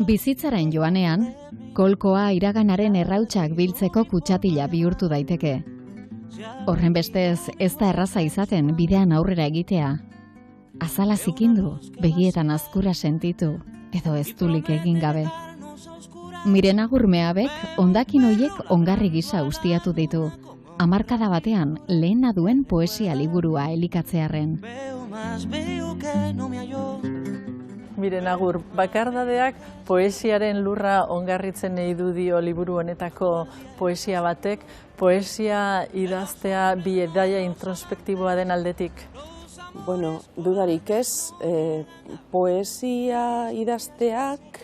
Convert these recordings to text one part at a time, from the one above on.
Bizitzaren joanean, kolkoa iraganaren errautsak biltzeko kutsatila bihurtu daiteke. Horrenbestez, ez da erraza izaten bidean aurrera egitea. Azala zikindu, begietan azkura sentitu, edo eztulik egin gabe. Miren Agurmeabek hondakin hoiek ongarri gisa ustiatu ditu, hamarkada batean lehena duen poesia liburua elikatzearren. Miren Agur, bakardadeak poesiaren lurra ongarritzen nahi du dio liburu honetako poesia batek, poesia idaztea bi edaia introspektiboa den aldetik. Bueno, dudarik ez, poesia idazteak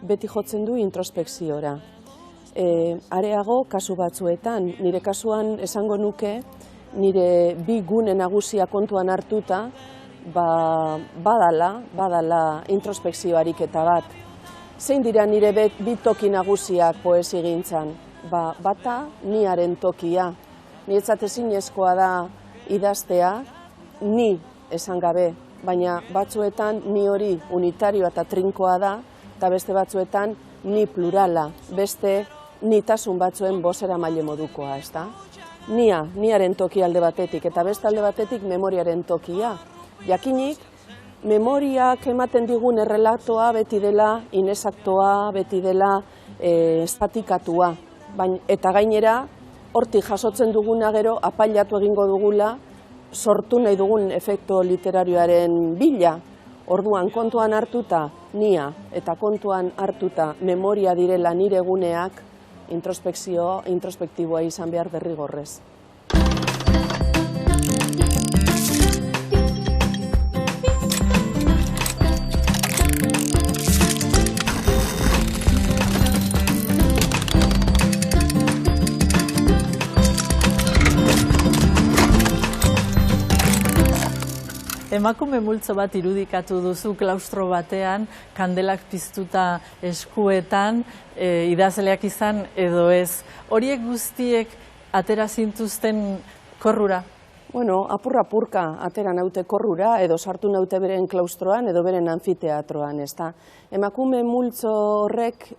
beti jotzen du introspekziora. Areago, kasu batzuetan, nire kasuan esango nuke, nire bi gune nagusia kontuan hartuta, badala introspekzioarik eta bat. Zein dira nire bi toki nagusiak poesi gintzan? Bata, niaren tokia. Niretzat ezinezkoa da idaztea, ni esan gabe, baina batzuetan ni hori unitarioa eta trinkoa da, eta beste batzuetan ni plurala, beste nitasun batzuen bozera maile modukoa, ez da? Niaren toki alde batetik, eta beste alde batetik memoriaren tokia. Jakinik, memoriak ematen digun errelatoa beti dela inexaktoa, beti dela estatikatua. Eta gainera, hortik jasotzen duguna gero apailatu egingo dugula, sortu nahi dugun efektu literarioaren bila. Orduan kontuan hartuta nia eta kontuan hartuta memoria direla nire guneak, introspektiboa izan behar derrigorrez. Emakume multzo bat irudikatu duzu klaustro batean, kandelak piztuta eskuetan, idazleak izan edo ez. Horiek guztiek atera zintuzten korrura? Bueno, apurka atera naute korrura, edo sartu naute beren klaustroan, edo beren anfiteatroan, ez da. Emakume multzo horrek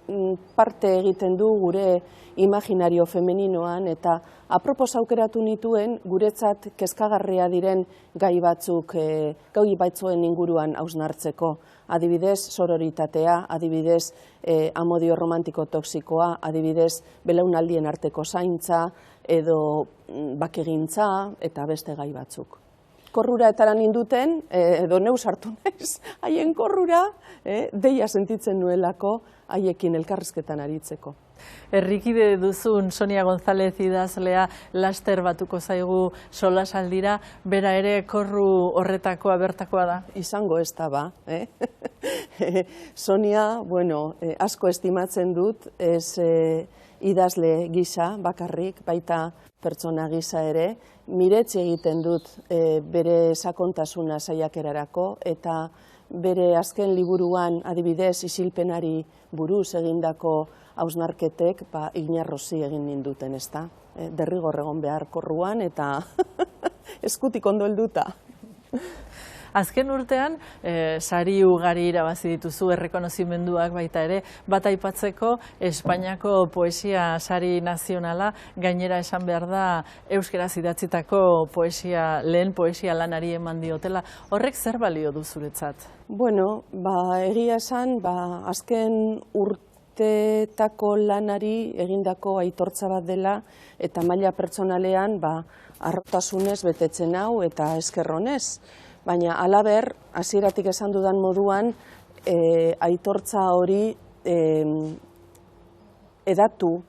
parte egiten du gure imaginario femeninoan, eta apropos aukeratu nituen guretzat kezkagarria diren gai batzuen inguruan hausnartzeko. Adibidez, sororitatea, adibidez, amodio romantiko toksikoa, adibidez, belaunaldien arteko zaintza, edo bakegintza eta beste gai batzuk. Korrura etara ninduten, edo neu sartu naiz, haien korrura, deia sentitzen nuelako haiekin elkarrizketan aritzeko. Herrikide duzun Sonia González idazlea laster batuko zaigu solasaldira, bera ere korru horretakoa bertakoa da? Izango ez da ba. Sonia, asko estimatzen dut, ez idazle gisa bakarrik, baita pertsona gisa ere, miretsi egiten dut bere sakontasuna saiakerarako, eta bere azken liburuan adibidez isilpenari buruz egindako hausnarketek inarrozi egin ninduten, ez da? Derrigor egon behar korruan eta eskutik ondo helduta. Azken urtean, sari ugari irabazi dituzu errekonozimenduak baita ere, bat aipatzeko Espainiako poesia sari nazionala, gainera esan behar da euskeraz idatzitako lehen poesia lanari eman diotela. Horrek zer balio du zuretzat? Bueno, egia esan, azken urteetako lanari egindako aitortza bat dela, eta maila pertsonalean harrotasunez betetzen hau eta eskerronez. Baina halaber, hasieratik esan dudan moduan, aitortza hori edatu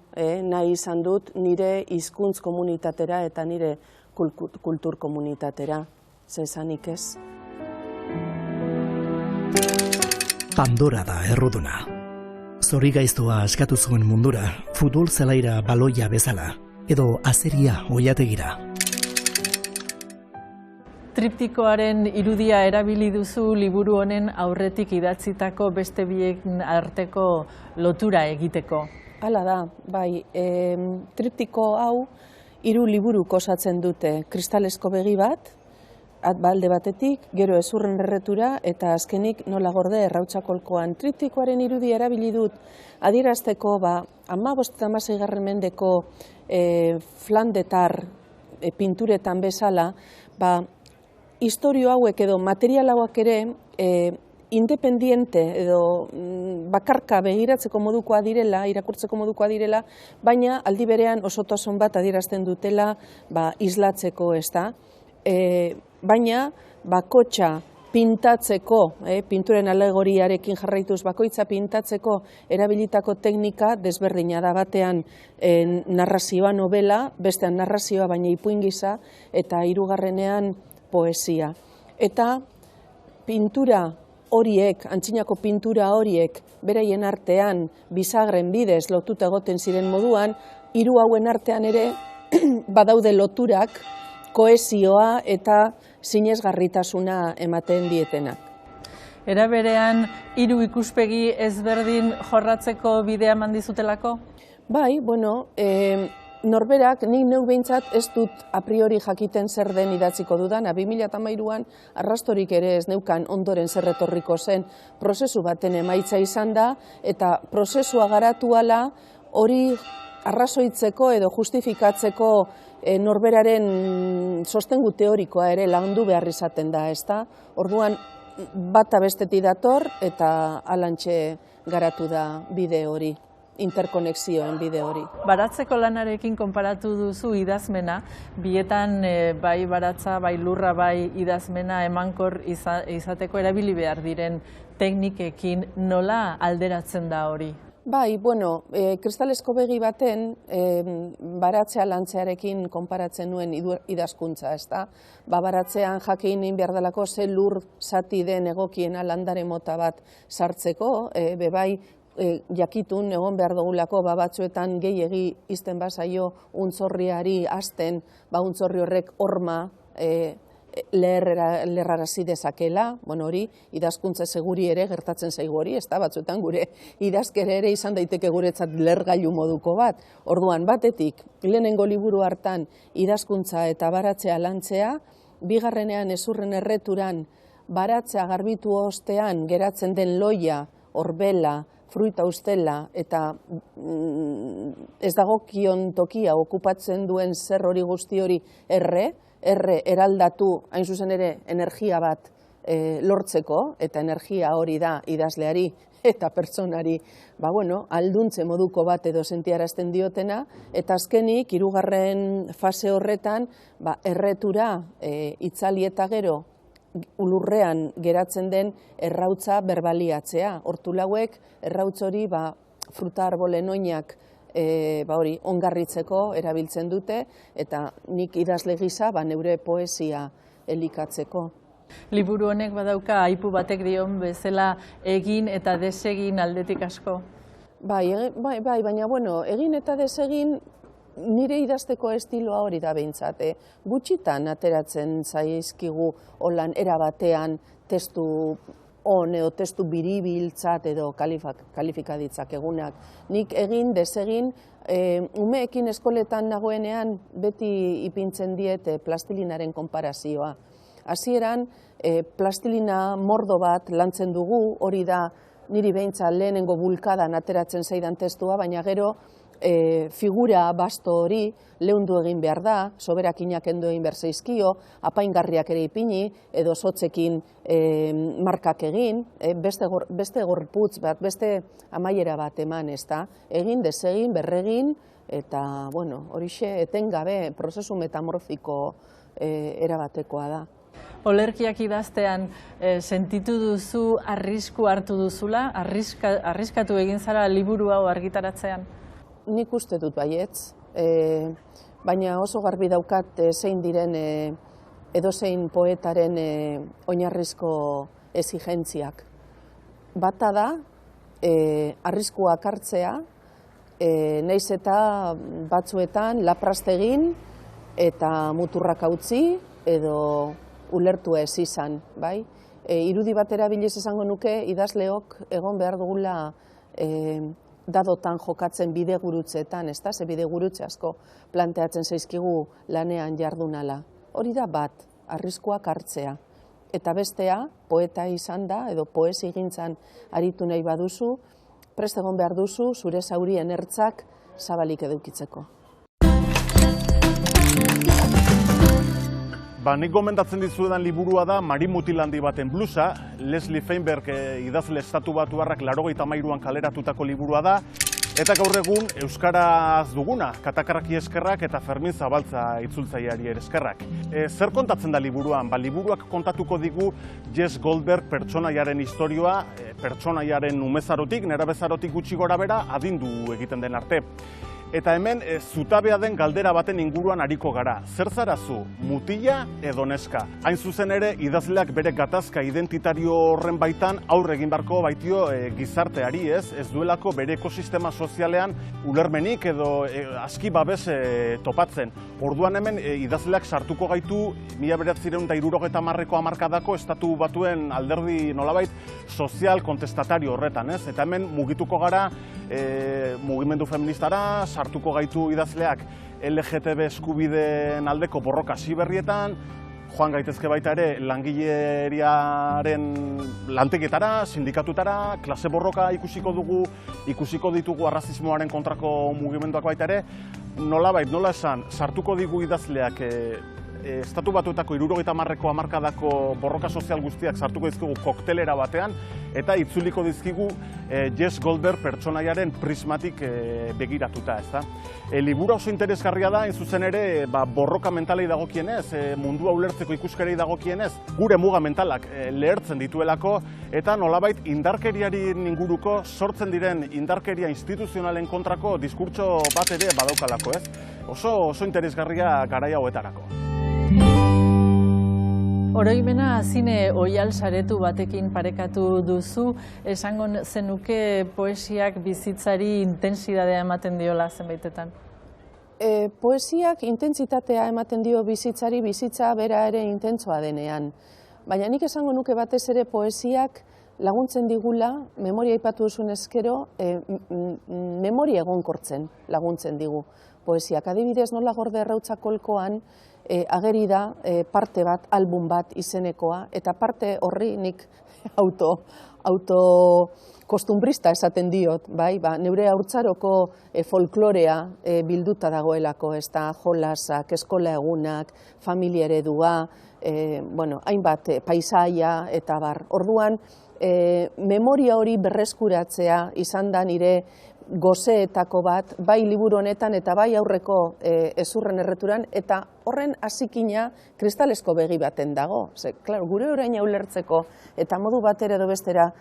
nahi izan dut nire hizkuntz komunitatera eta nire kultur komunitatera. Ze esanik ez. Pandora da erruduna. Zorigaiztoa askatu zuen mundura, futbol zelaira baloia bezala, edo azeria oiategira. Triptikoaren irudia erabili duzu liburu honen aurretik idatzitako beste biek arteko lotura egiteko. Hala da, bai, triptiko hau 3 liburuk osatzen dute. Kristalesko begi bat, Alde batetik, gero ezurren erretura eta azkenik nola gorde errautsakolkoan. Triptikoaren irudia erabili dut adierazteko 15 eta 16. mendeko flandetar pinturetan bezala, historio hauek edo material hauek ere independiente edo bakarka begiratzeko modukoa direla, irakurtzeko modukoa direla, baina aldi berean osotasun bat adierazten dutela islatzeko, ez da. Baina bakotxa pintatzeko, pinturen alegoriarekin jarraituz bakoitza pintatzeko erabilitako teknika desberdina da, batean narrazioa novela, bestean narrazioa baina ipuin gisa, eta hirugarrenean poesia. Eta pintura horiek, antzinako pintura horiek, beraien artean bisagren bidez lotuta egoten ziren moduan, hiru hauen artean ere badaude loturak, kohesioa eta sinesgarritasuna ematen dietenak. Era berean, hiru ikuspegi ezberdin jorratzeko bidea eman dizutelako? Bai, norberak, nik neu behintzat ez dut a priori jakiten zer den idatziko dudan. 2013an arrastorik ere ez neukan ondoren zerretorriko zen prozesu baten emaitza izan da, eta prozesua garatu ala hori arrazoitzeko edo justifikatzeko norberaren sostengu teorikoa ere lagundu behar izaten da, ezta? Orduan, bata bestetik dator eta alantxe garatu da bide hori, interkonexioen bide hori. Baratzeko lanarekin konparatu duzu idazmena, bietan bai baratza, bai lurra, bai idazmena emankor izateko erabili behar diren teknikekin nola alderatzen da hori? Bai, kristalesko begi baten baratzea lantzearekin konparatzen nuen idazkuntza, ezta? Baratzean jakin egin behar delako ze lur zati den egokiena landare mota bat sartzeko, bebai jakitun egon behar dugulako batzuetan gehiegi izten bazaio untzorriari hasten, untzorri horrek horma lerrarazi dezakela, hori idazkuntza seguri ere gertatzen zaigu hori, ez da, batzuetan gure idazkere ere izan daiteke guretzat lergailu moduko bat. Orduan, batetik, lehenengo liburu hartan idazkuntza eta baratzea lantzea, bigarrenean ezurren erreturan baratzea garbitu ostean geratzen den loia, orbela, fruita ustela eta ez dagokion tokia okupatzen duen zer hori guzti hori eraldatu, hain zuzen ere, energia bat lortzeko, eta energia hori da idazleari eta pertsonari, alduntze moduko bat edo sentiarazten diotena, eta azkenik, hirugarren fase horretan, erretura itzali eta gero, ulurrean geratzen den errautza berbaliatzea. Hortu lauek, errautz hori, fruta arbolen oinak ongarritzeko erabiltzen dute, eta nik idazle gisa neure poesia elikatzeko. Liburu honek badauka aipu batek dion bezala egin eta desegin aldetik asko? Bai, baina egin eta desegin nire idazteko estiloa hori da behintzat. Gutxitan ateratzen zaizkigu holan erabatean testu edo testu biribiltzat edo kalifikaditzak egunak. Nik egin, desegin, umeekin eskoletan nagoenean beti ipintzen diet plastilinaren konparazioa. Hasieran plastilina mordo bat lantzen dugu, hori da niri behintzat lehenengo bulkadan ateratzen zaidan testua, baina gero figura basto hori leundu egin behar da, soberakinak kendu egin behar zaizkio, apaingarriak ere ipini, edo zotzekin markak egin, beste gorputz bat, beste amaiera bat eman, ez da, egin, desegin, berregin, eta, horixe etengabe prozesu metamorfiko erabatekoa da. Olerkiak idaztean sentitu duzu arrisku hartu duzula, arriskatu egin zara liburu hau argitaratzean? Nik uste dut baietz, baina oso garbi daukat zein diren edozein poetaren oinarrizko exigentziak. Bata da, arriskuak hartzea, nahiz eta batzuetan lapraztegin eta muturrak utzi edo ulertu ez izan, bai? Irudi bat erabiliz esango nuke idazleok egon behar dugula dadotan jokatzen bidegurutzeetan, ez da? Ze bidegurutze asko planteatzen zaizkigu lanean jardunala. Hori da bat, arriskuak hartzea. Eta bestea, poeta izan da, edo poesi gintzan aritu nahi baduzu, prest egon behar duzu zure zaurien ertzak zabalik edukitzeko. Nik gomendatzen dizuedan liburua da Mari Mutilandi baten blusa. Leslie Feinberg idazle estatu batuarrak 1983an kaleratutako liburua da. Eta gaur egun euskaraz duguna, Katakarraki eskerrak eta Fermin Zabaltza itzultzaileari eskerrak. Zer kontatzen da liburuan? Liburuak kontatuko digu Jess Goldberg pertsonaiaren istorioa, pertsonaiaren umezarotik, nerabezarotik gutxi gorabehera adindu egiten den arte. Eta hemen zutabea den galdera baten inguruan ariko gara. Zer zarazu, mutila edo neska? Hain zuzen ere, idazleak bere gatazka identitario horren baitan aurre egin beharko baitio gizarteari, ez duelako bere ekosistema sozialean ulermenik edo aski babes topatzen. Orduan hemen idazleak sartuko gaitu 1970ko hamarkadako estatu batuen alderdi nolabait sozial kontestatario horretan, ez? Eta hemen mugituko gara mugimendu feministara, sartuko gaitu idazleak LGTB eskubideen aldeko borroka berrietan, joan gaitezke baita ere langileriaren lantegietara, sindikatutara, klase borroka ikusiko ditugu arrazismoaren kontrako mugimenduak baita ere, nolabait, nola esan, sartuko digu idazleak Estatu Batuetako 70ko hamarkadako borroka sozial guztiak sartuko dizkigu koktelera batean eta itzuliko dizkigu Jess Goldberg pertsonaiaren prismatik begiratuta, ezta. Liburu oso interesgarria da, hain zuzen ere, borroka mentalei dagokienez, mundua ulertzeko ikuskerei dagokienez, gure muga mentalak lehertzen dituelako eta nolabait indarkeriaren inguruko sortzen diren indarkeria instituzionalen kontrako diskurtso bat ere badaukalako, ez? Oso interesgarria garai hauetarako. Oroimena zine oihal saretu batekin parekatu duzu, esango zenuke poesiak bizitzari intentsidadea ematen diola zenbaitetan? Poesiak intentsitatea ematen dio bizitzari, bizitza bera ere intentsoa denean. Baina nik esango nuke batez ere poesiak laguntzen digula, memoria aipatu duzun ezkero, memoria egonkortzen laguntzen digu poesiak. Adibidez, nola Gorde Errautza kolkoan ageri da parte bat, album bat izenekoa, eta parte horri nik kostumbrista esaten diot, neure haurtzaroko folklorea bilduta dagoelako, ez da jolasak, eskola egunak, familia eredua, hainbat paisaia eta bar. Orduan, memoria hori berreskuratzea izan da nire gozeetako bat, bai liburu honetan eta bai aurreko ezurren erreturan, eta horren hasikina kristalesko begi baten dago. Gure oraina ulertzeko eta modu batera edo bestera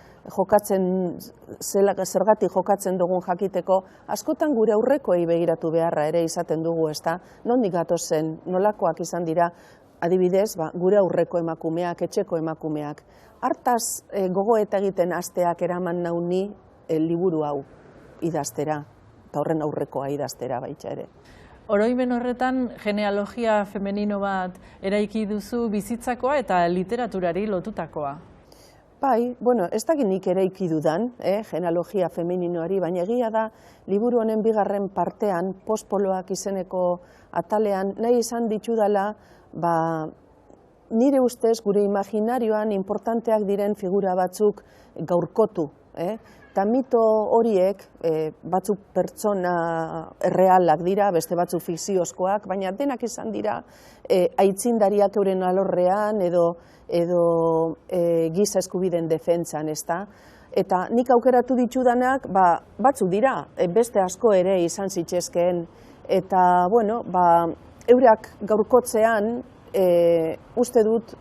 zergatik jokatzen dugun jakiteko, askotan gure aurrekoei begiratu beharra ere izaten dugu, ezta? Nondik gatozen, nolakoak izan dira, adibidez, gure aurreko emakumeak, etxeko emakumeak. Hartaz gogoeta egiten hasteak eraman nauni liburu hau idaztera, eta horren aurrekoa idaztera baita ere. Oroimen horretan genealogia femenino bat eraiki duzu bizitzakoa eta literaturari lotutakoa. Bai, ez dakit nik eraiki dudan, genealogia femeninoari, baina egia da, liburu honen bigarren partean, Postpoloak izeneko atalean, nahi izan ditudala, nire ustez gure imaginarioan importanteak diren figura batzuk gaurkotu, eta mito horiek batzuk pertsona errealak dira, beste batzuk fikziozkoak, baina denak izan dira aitzindariak euren alorrean edo giza eskubideen defentsan, ezta? Eta nik aukeratu ditudanak batzuk dira, beste asko ere izan zitzezkeen, eta eurak gaurkotzean uste dut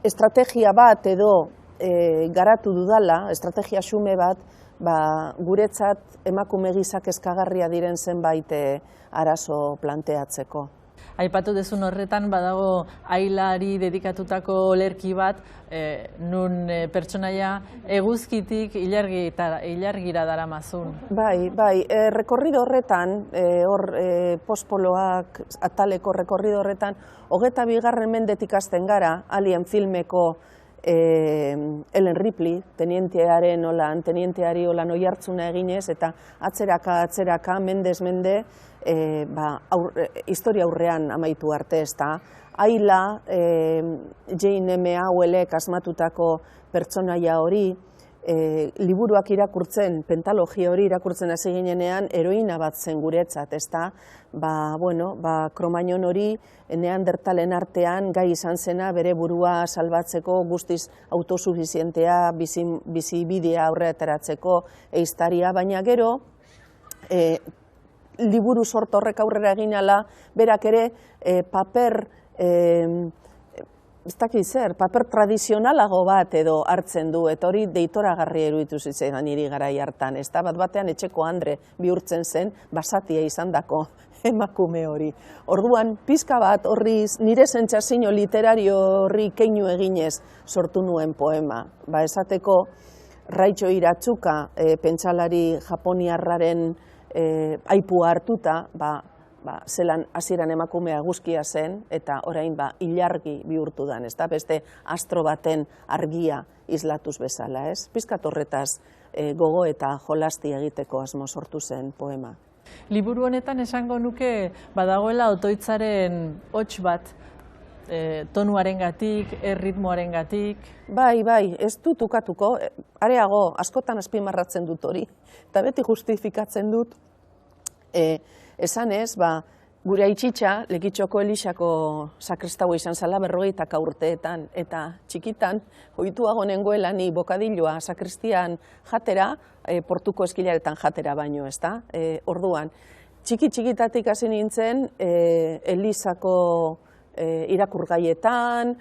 estrategia bat edo garatu dudala, estrategia xume bat, guretzat emakume gizak eskagarria diren zenbait arazo planteatzeko. Aipatu dezun horretan badago Ailari dedikatutako olerki bat, nun pertsonaia eguzkitik ilargira daramazun. Bai, rekorrido horretan, Postpoloak ataleko rekorrido horretan, 22. mendetik hasten gara, Alien filmeko Ellen Ripley, tenienteari olan oihartzuna eginez, eta atzeraka, mendez mende, historia aurrean amaitu arte, ez da. Ayla, Jane M. Auelek asmatutako pertsonaia hori, liburuak irakurtzen, pentalogia hori irakurtzen hasi ginenean, heroina bat zen guretzat, ez da. Kromagnon hori neandertalen artean gai izan zena bere burua salbatzeko, guztiz autosufizientea, bizibidea aurreateratzeko ehiztaria, baina gero, liburu sorta horrek aurrera egin ala, berak ere paper tradizionalago bat edo hartzen du, eta hori deitoragarri eruditu zitzaidan niri garai hartan. Ez da, bat-batean etxeko Andre bihurtzen zen, basatia izandako emakume hori. Orduan, pizka bat horri nire sentsazio literario horri keinu eginez sortu nuen poema. Esateko, Raicho Iratsuka, pentsalari japoniarraren aipua hartuta, zelan hasieran emakumea eguzkia zen, eta orain ilargi bihurtu dan, ez da, beste astro baten argia islatuz bezala, ez? Pizkat horretaz gogo eta jolasti egiteko asmo sortu zen poema. Liburu honetan esango nuke badagoela otoitzaren hots bat, tonuarengatik, erritmoarengatik. Bai, ez dut ukatuko, areago askotan azpimarratzen dut hori, eta beti justifikatzen dut, esanez, gure aititxa, Lekitxoko Elixako sakristaua izan zala 50 urteetan, eta txikitan, ohituago nengoela ni bokadilloa sakristian jatera, portuko eskilaretan jatera baino, ez da? Orduan, txikitatik hasi nintzen, Elizako irakurgaietan,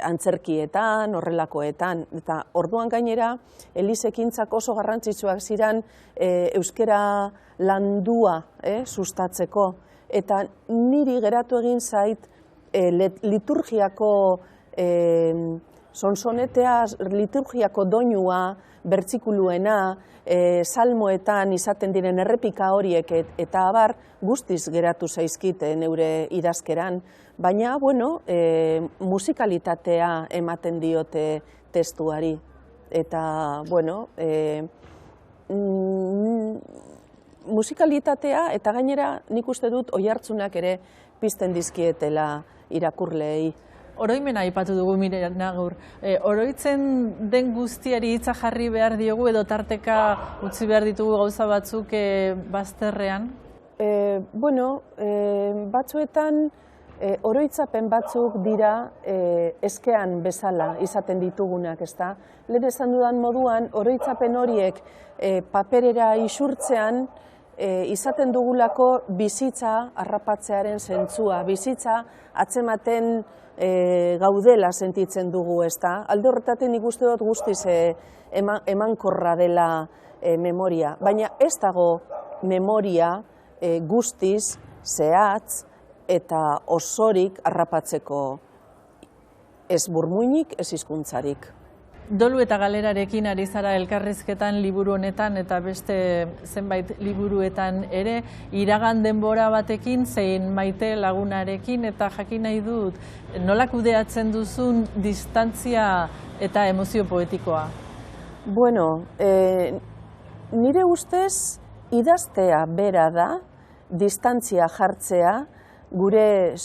antzerkietan, horrelakoetan. Eta orduan gainera, Elizekintzak oso garrantzitsuak ziren euskera landua sustatzeko. Eta niri geratu egin zait liturgiako sonsonetea, liturgiako doinua, bertsikuluena, salmoetan izaten diren errepika horiek eta abar guztiz geratu zaizkite neure idazkeran, baina, musikalitatea ematen diote testuari. Eta, musikalitatea eta gainera nik uste dut oihartzunak ere pizten dizkietela irakurleei. Oroimena aipatu dugu Mirena gaur. Oroitzen den guztiari hitza jarri behar diogu edo tarteka utzi behar ditugu gauza batzuk bazterrean? Batzuetan oroitzapen batzuk dira eskean bezala izaten ditugunak, ezta? Lehen esan dudan moduan, oroitzapen horiek paperera isurtzean izaten dugulako bizitza harrapatzearen zentzua, bizitza atzematen gaudela sentitzen dugu, ezta? Alde horretatik nik uste dut guztiz emankorra dela memoria, baina ez dago memoria guztiz, zehatz eta osorik harrapatzeko ez burmuinik, ez hizkuntzarik. Dolu eta galerarekin ari zara elkarrizketan liburu honetan eta beste zenbait liburuetan ere, iragan denbora batekin zein maite lagunarekin, eta jakin nahi dut nola kudeatzen duzun distantzia eta emozio poetikoa? Nire ustez idaztea bera da, distantzia jartzea gure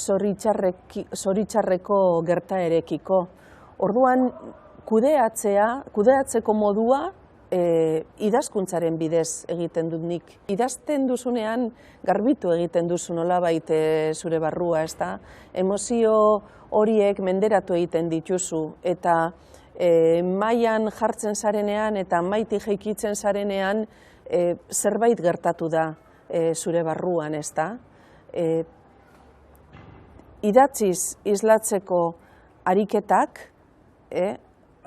zoritxarreko gertaerekiko. Orduan, kudeatzeko modua idazkuntzaren bidez egiten dut nik. Idazten duzunean garbitu egiten duzu nolabait zure barrua, ezta? Emozio horiek menderatu egiten dituzu, eta mailan jartzen zarenean eta maiti jaikitzen zarenean zerbait gertatu da zure barruan, ezta? Idatziz islatzeko ariketak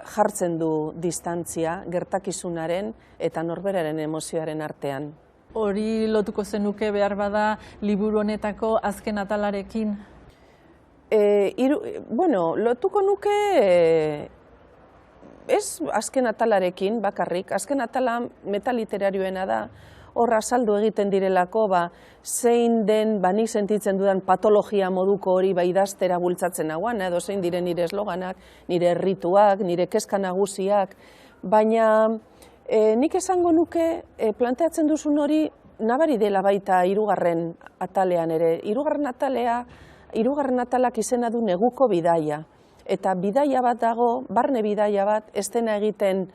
jartzen du distantzia gertakizunaren eta norberaren emozioaren artean. Hori lotuko zenuke behar bada liburu honetako azken atalarekin? Lotuko nuke ez azken atalarekin bakarrik. Azken atala metaliterario da, hor azaldu egiten direlako, zein den, nik sentitzen dudan patologia moduko hori idaztera bultzatzen hauan, edo zein diren nire esloganak, nire errituak, nire kezka nagusiak, baina nik esango nuke planteatzen duzun hori nabari dela baita hirugarren atalean ere. Hirugarren atalak izena du neguko bidaia. Eta bidaia bat dago, barne bidaia bat, ez dena egiten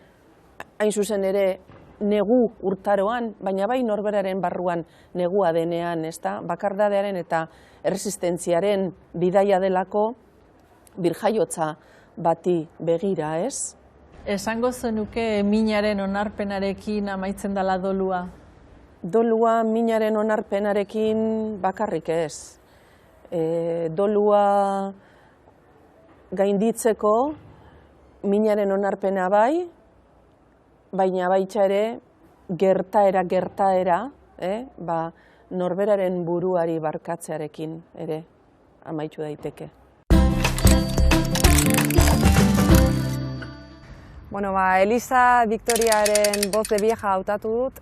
hain zuzen ere negu urtaroan, baina bai norberaren barruan negua denean, bakardadearen eta erresistentziaren bidaia delako birjaiotza bati begira, ez? Esango zenuke minaren onarpenarekin amaitzen dela dolua? Dolua minaren onarpenarekin bakarrik ez. Dolua gainditzeko minaren onarpena bai, baina baita ere gertaera, norberaren buruari barkatzearekin ere amaitu daiteke. Bueno, Elisa Victoriaren Voz de Vieja hautatu dut,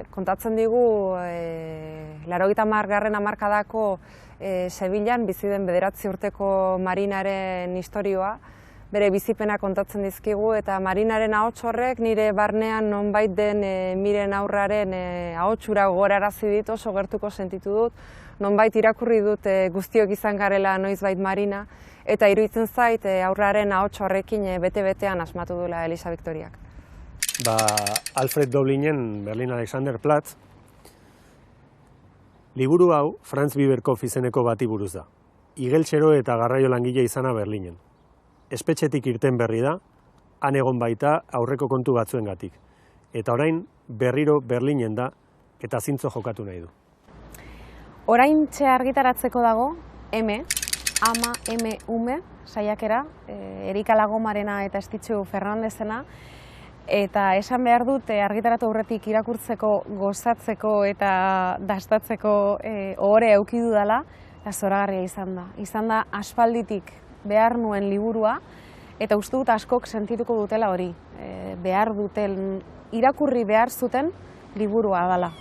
kontatzen digu 80. hamarkadako Sevillan bizi den 9 urteko Marinaren istorioa, bere bizipena kontatzen dizkigu, eta Marinaren ahots horrek nire barnean nonbait den Miren aurraren ahotsura gogorarazi dit, oso gertuko sentitu dut, nonbait irakurri dut guztiok izan garela noizbait Marina, eta iruditzen zait aurraren ahots horrekin bete-betean asmatu duela Elisa Victoriak. Alfred Doblinen Berlin Alexanderplatz, liburu hau Franz Biberkopf izeneko bati buruz da. Igeltsero eta garraio langile izana Berlinen. Espetxetik irten berri da, han egon baita aurreko kontu batzuengatik. Eta orain berriro Berlinen da eta zintzo jokatu nahi du. Oraintxe argitaratzeko dago, Ama ume saiakera, Erika Lagomarena eta Estitxu Fernandezena, eta esan behar dut argitaratu aurretik irakurtzeko, gozatzeko eta dastatzeko ohore eduki dudala, eta zoragarria izan da. Izan da aspalditik behar nuen liburua, eta uste dut askok sentituko dutela hori. Behar duten, irakurri behar zuten liburua dela.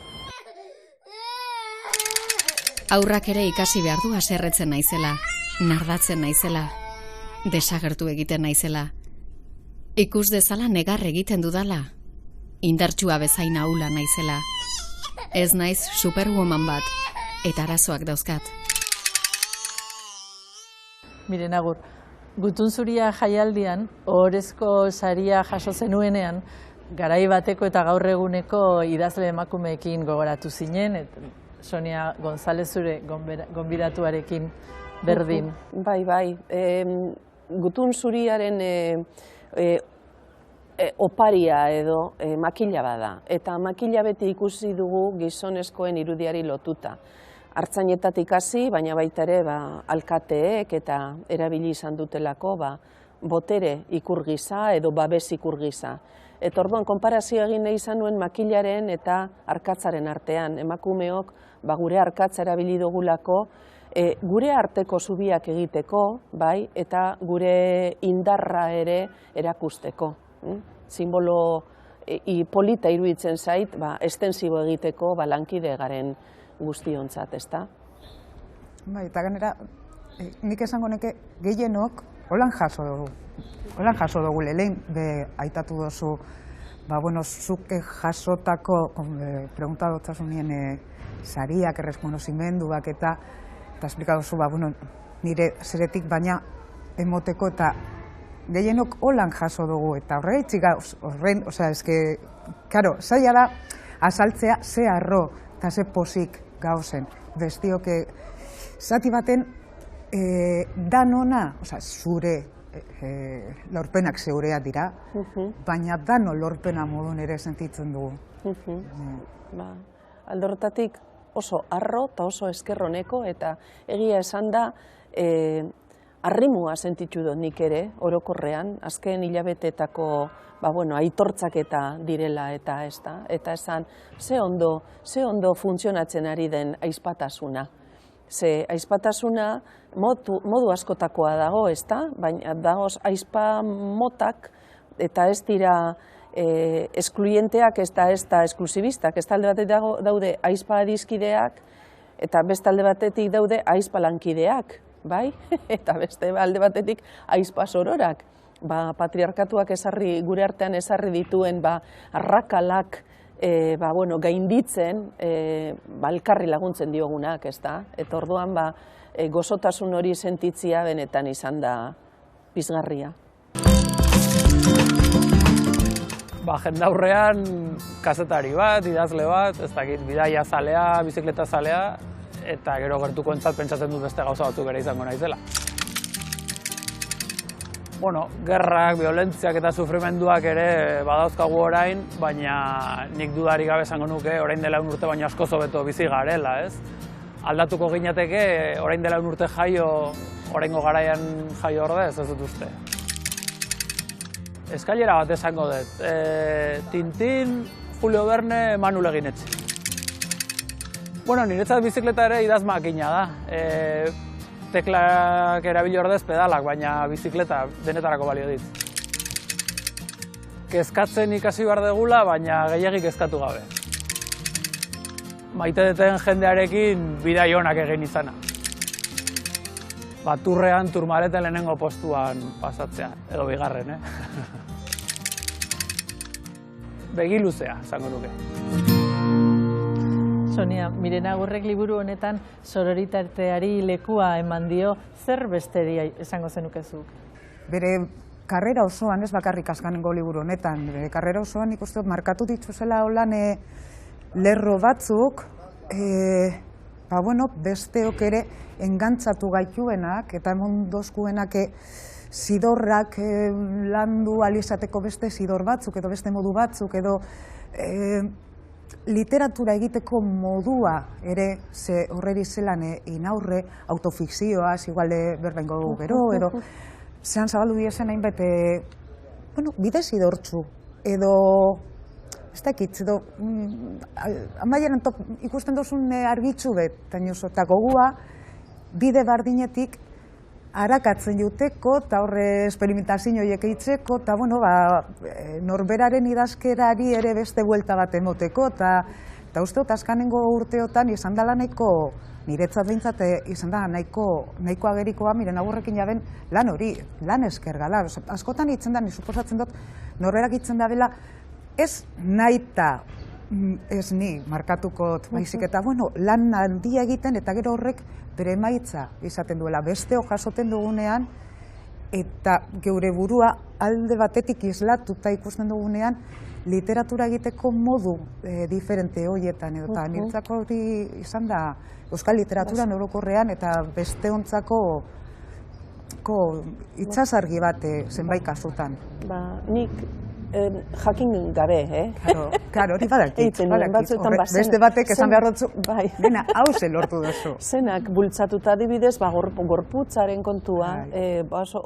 Aurrak ere ikasi behar du haserretzen naizela, nardatzen naizela, desagertu egiten naizela. Ikus dezala negar egiten dudala, indartsua bezain ahula naizela. Ez naiz superwoman bat, eta arazoak dauzkat. Miren Agur, Gutun Zuria jaialdian, ohorezko saria jaso zenuenean, garai bateko eta gaur eguneko idazle emakumeekin gogoratu zinen, Sonia González zure gonbidatuarekin berdin. Bai. Gutun Zuriaren oparia edo makila bada. Eta makila beti ikusi dugu gizonezkoen irudiari lotuta. Artzainetatik hasi, baina baita ere alkateek eta erabili izan dutelako botere ikur gisa edo babes ikur gisa. Eta orduan konparazio egin nahi izan nuen makilaren eta arkatzaren artean. Emakumeok gure arkatza erabili dugulako gure arteko zubiak egiteko, bai, eta gure indarra ere erakusteko. Simbolo polita iruditzen zait, estensibo egiteko lankide garen guztiontzat, ezta? Bai, eta gainera, nik esango neke gehienok holan jaso dugu. Holan jaso dugu lehen, aitatu dozu, zuke jasotako, preguntatu dutzasunien sariak, errekonozimenduak eta esplikatu zu, nire zeretik baina emoteko eta gehienok holan jaso dugu eta horregaitzik horren, karo, zaila da azaltzea ze arro eta ze posik gauzen. Bestioke, zati baten danona, zure lorpenak zeurea dira, baina dano lorpena modun ere sentitzen dugu. Aldorretatik oso arro eta oso eskerroneko eta egia esan da arrimua sentitu dut nik ere, orokorrean, azken hilabetetako aitortzak eta direla eta ez da, eta esan ze ondo funtzionatzen ari den aizpatasuna. Ze aizpatasuna modu askotakoa dago, ez da, baina dagoz aizpa motak eta ez dira eskluyenteak ez da esklusibistak, ez talde batetik daude aizpa adizkideak, eta beste alde batetik daude aizpa lankideak, bai? Eta beste alde batetik aizpa sororak. Patriarkatuak gure artean ezarri dituen arrakalak gainditzen, elkarri laguntzen diogunak, ez da? Eta orduan gozotasun hori sentitzia benetan izan da pizgarria. Jendaurrean kazetari bat, idazle bat, ez dakit, bidaia zalea, bizikleta zalea, eta gero gertuko entzat pentsatzen dut beste gauza batzuk ere izango naizela. Gerrak, violentziak eta sufrimenduak ere badauzkagu orain, baina nik dudarik gabe esango nuke orain dela 1 urte baino askoz hobeto bizi garela, ez? Aldatuko ginateke orain dela 1 urte jaio, oraingo garaian jaio ordez, ez dut uste. Eskailera bat esango dut. Tintin, Julio Verne, Manu Leginetxe. Niretzat bizikleta ere idazmakina da. Teklak erabili ordez pedalak, baina bizikleta denetarako balio dit. Kezkatzen ikasi behar degula, baina gehiagik kezkatu gabe. Maite deten jendearekin bidai onak egin izana. Turrean Turmaleten lehenengo postuan pasatzea, edo bigarren, Begi luzea, esango nuke. Sonia, Miren Agurrek liburu honetan sororitateari lekua eman dio, zer besteri esango zenukezuk? Bere karrera osoan, ez bakarrik azkenengo liburu honetan, bere karrera osoan ikusten markatu dituzela holan lerro batzuk, besteok ere engantzatu gaituenak eta emondozkuenak zidorrak landu alizateko beste zidor batzuk edo beste modu batzuk edo literatura egiteko modua ere ze horreri zelan inaurre autofikzioaz igualde berbengo dugu gero edo zehan zabaldu diezen hainbet bide zidortzu edo ez dakit, edo amaieran ikusten dozun argitzu bet, eta gogua bide bardinetik harakatzen juteko, eta horre esperimentazio horiek eitzeko, eta norberaren idazkerari ere beste buelta bat emoteko, eta uste dut azkanengo urteotan izan dela nahiko, niretzat behintzat izan da nahiko agerikoa, Miren Agurrekin jaben lan hori, lan eskergala. Askotan hitzen da, suposatzen dut, norberak hitzen da bela, ez naita ez ni markatukot baizik eta lan handia egiten eta gero horrek bere emaitza izaten duela. Besteo jasoten dugunean eta geure burua alde batetik islatuta ikusten dugunean literatura egiteko modu diferente horietan edo eta niretzako hori izan da euskal literatura orokorrean eta besteontzako itsasargi bat zenbait kasutan. Nik jakin gabe, Karo, hori badakit. Beste batek esan behar dutzu, dena hau ze lortu duzu. Zenak bultzatuta adibidez, gorputzaren kontua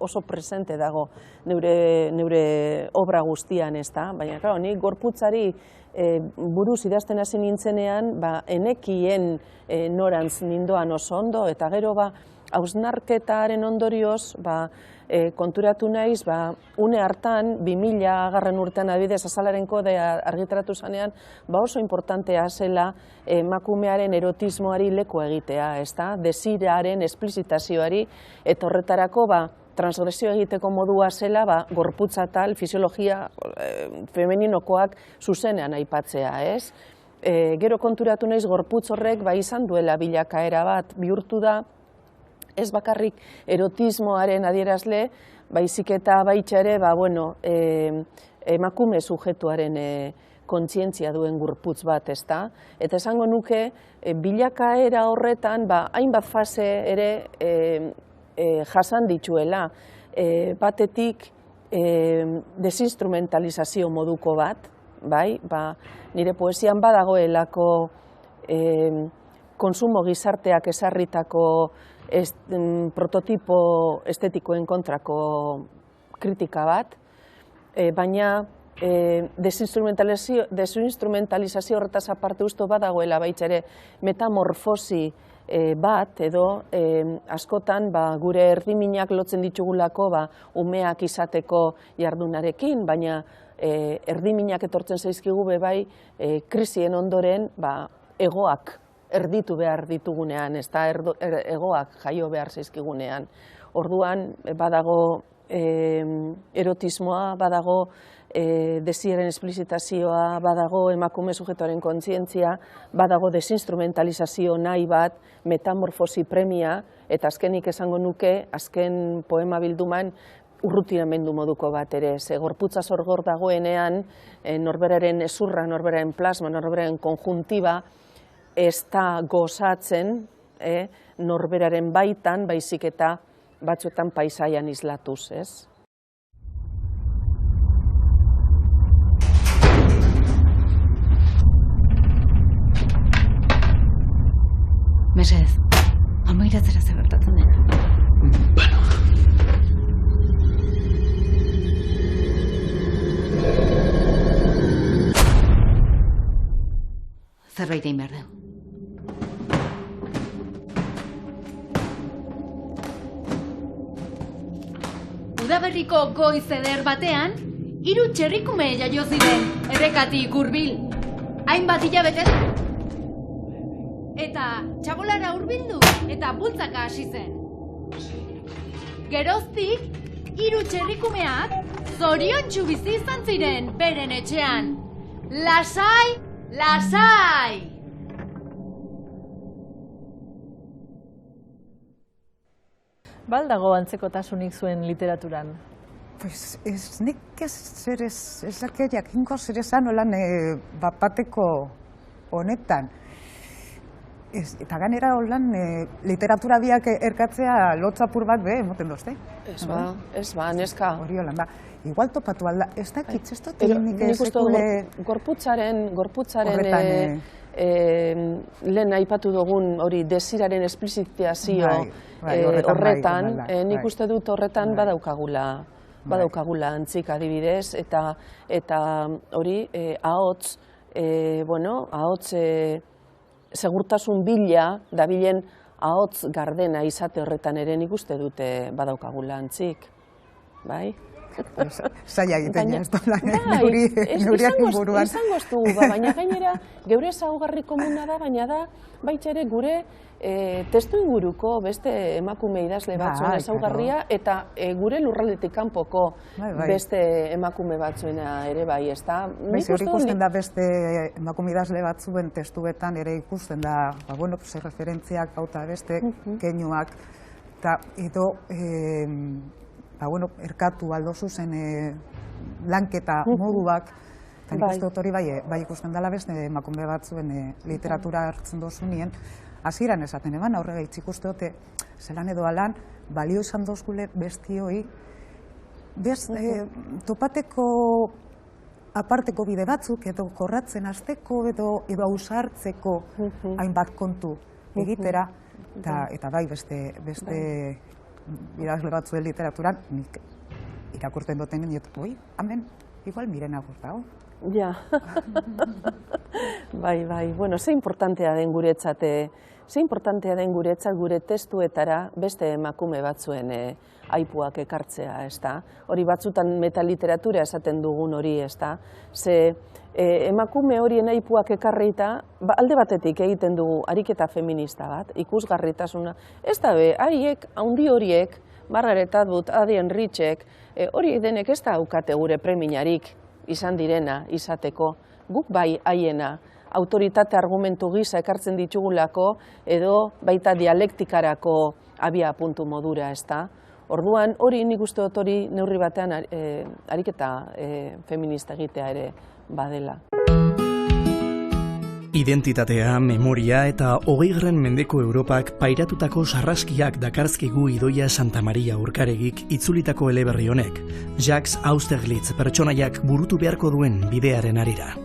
oso presente dago neure obra guztian, ez da? Baina, claro, nik gorputzari buruz idazten hasi nintzenean, enekien norantz nindoan oso ondo, eta gero hausnarketaren ondorioz, konturatu naiz, une hartan, 2000 urtean adibidez Azalaren kodea argitaratu zanean, oso importantea zela emakumearen erotismoari leku egitea, ezta? Desiraren esplizitazioari, eta horretarako transgresio egiteko modua zela, gorputza tal, fisiologia femeninokoak zuzenean aipatzea, ez? Gero konturatu naiz gorputz horrek izan duela bilakaera bat, bihurtu da, ez bakarrik erotismoaren adierazle, baizik eta baita ere, emakume sujetuaren kontzientzia duen gorputz bat, ezta? Eta esango nuke, bilakaera horretan, hainbat fase ere jasan dituela. Batetik, desinstrumentalizazio moduko bat, nire poesian badagoelako konsumo gizarteak ezarritako prototipo estetikoen kontrako kritika bat, baina desinstrumentalizazio horretaz aparte uste badagoela baita ere metamorfosi bat edo askotan gure erdiminak lotzen ditugulako umeak izateko jardunarekin, baina erdiminak etortzen zaizkigu bai krisien ondoren egoak erditu behar ditugunean, ez da egoak jaio behar zaizkigunean. Orduan badago erotismoa, badago desiaren esplizitazioa, badago emakume subjektuaren kontzientzia, badago desinstrumentalizazio nahi bat, metamorfosi premia, eta azkenik esango nuke, azken poema bilduman, urrutiramendu moduko bat ere. Ze gorputza sorgor dagoenean, norberaren ezurra, norberaren plasma, norberaren konjuntiba, ez da gozatzen norberaren baitan, baizik eta batzuetan paisaian islatuz, ez? Mesedez, amairatzera ze gertatzen dena. Bueno. Zerbait egin behar dugu. Udaberriko goiz eder batean, 3 txerrikume jaio ziren errekatik hurbil. Hainbat hilabetez. Eta txabolara hurbildu eta bultzaka hasi zen. Geroztik, 3 txerrikumeak zoriontsu bizi izan ziren beren etxean. Lasai, lasai! Baldago antzekotasunik zuen literaturan? Pues nik ez dakit jakinko zer esan olan bateko honetan. Eta ganera holan literatura biak erkatzea lotzapur bat emoten dozte? Ez ba, neska. Hori holan da. Igual topatu alda, ez dakit, ez dut nik gorputzaren lehen aipatu dugun hori desiraren esplizitazio horretan, nik uste dut horretan badaukagula antzik adibidez, eta hori ahots segurtasun bila, dabilen ahots gardena izate horretan ere nik uste dute badaukagula antzik, bai? Zaila egiten ez dola, neuriak inburuan. Izango ez dugu, baina gainera, geure ezaugarri komuna da, baina da, baita ere gure testu inguruko beste emakume idazle batzuen ezaugarria, eta gure lurraldetik kanpoko beste emakume batzuena ere bai, ez da? Hori ikusten da beste emakume idazle batzuen testuetan ere ikusten da, referentziak bauta beste keinuak, eta edo erkatu aldo zuzen lanketa moduak, eta nik uste dut hori bai ikusten dela beste emakume batzuen literatura hartzen dozunien, hasieran esaten eban, aurrega ikuste dute, zelan edo alan, balio izan dozgule bestioi, topateko aparteko bide batzuk, edo korratzen hasteko, edo ausartzeko hainbat kontu egitera, eta bai beste idazle batzuen literaturan, nik irakurten duten geniot, hemen, igual miren agur dago. Ja, bai, bueno, ze importantea den guretzat gure testuetara beste emakume batzuen aipuak ekartzea, ez da? Hori batzutan metaliteratura esaten dugun hori, ez da? Ze emakume horien aipuak ekarrita, alde batetik egiten dugu ariketa feminista bat, ikusgarritasuna, ez da haiek, handi horiek, Margaret Atwood, Adrienne Richek, hori denek ez da aukate gure preminarik izan direna, izateko, guk bai haiena, autoritate argumentu gisa ekartzen ditugulako, edo baita dialektikarako abia puntu modura, ez da? Orduan, hori nik uste dut hori neurri batean ariketa feminista egitea ere badela. Identitatea, memoria eta 20. mendeko Europak pairatutako sarraskiak dakarzkigu Idoia Santa Maria Urkaregik itzulitako eleberri honek, Jacques Austerlitz pertsonaiak burutu beharko duen bidearen arira.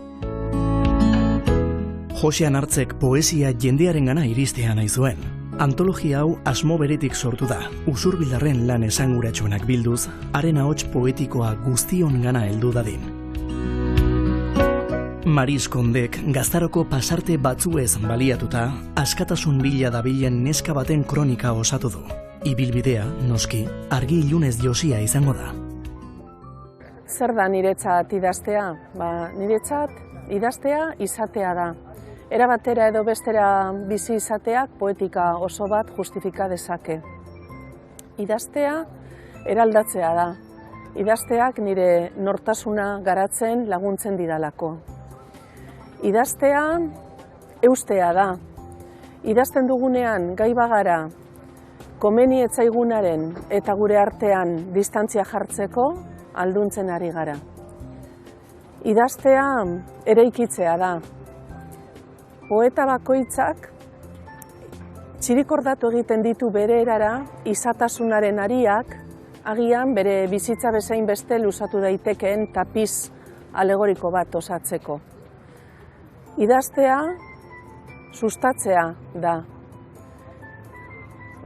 Josean Hartzek poesia jendearengana iristea nahi zuen. Antologia hau asmo beretik sortu da, usurbildarren lan esanguratsuenak bilduz, haren ahots poetikoa guztiongana heldu dadin. Maris Kondek gaztaroko pasarte batzuez baliatuta, askatasun bila dabilen neska baten kronika osatu du. Ibilbidea, noski, argi ilunez josia izango da. Zer da niretzat idaztea? Niretzat idaztea izatea da. Era batera edo bestera bizi izateak poetika oso bat justifika dezake. Idaztea eraldatzea da. Idazteak nire nortasuna garatzen laguntzen didalako. Idaztea eustea da. Idazten dugunean gai bagara komeni etzaigunaren eta gure artean distantzia jartzeko alduntzen ari gara. Idaztea eraikitzea da. Poeta bakoitzak txirikordatu egiten ditu bere erara izatasunaren ariak, agian bere bizitza bezain beste luzatu daitekeen tapiz alegoriko bat osatzeko. Idaztea sustatzea da.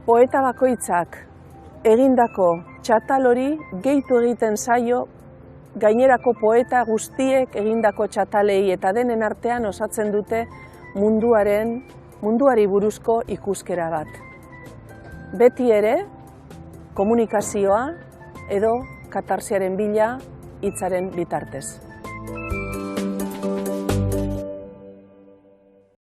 Poeta bakoitzak egindako txatal hori gehitu egiten zaio gainerako poeta guztiek egindako txatalei eta denen artean osatzen dute munduari buruzko ikuskera bat. Beti ere, komunikazioa edo katarsiaren bila hitzaren bitartez.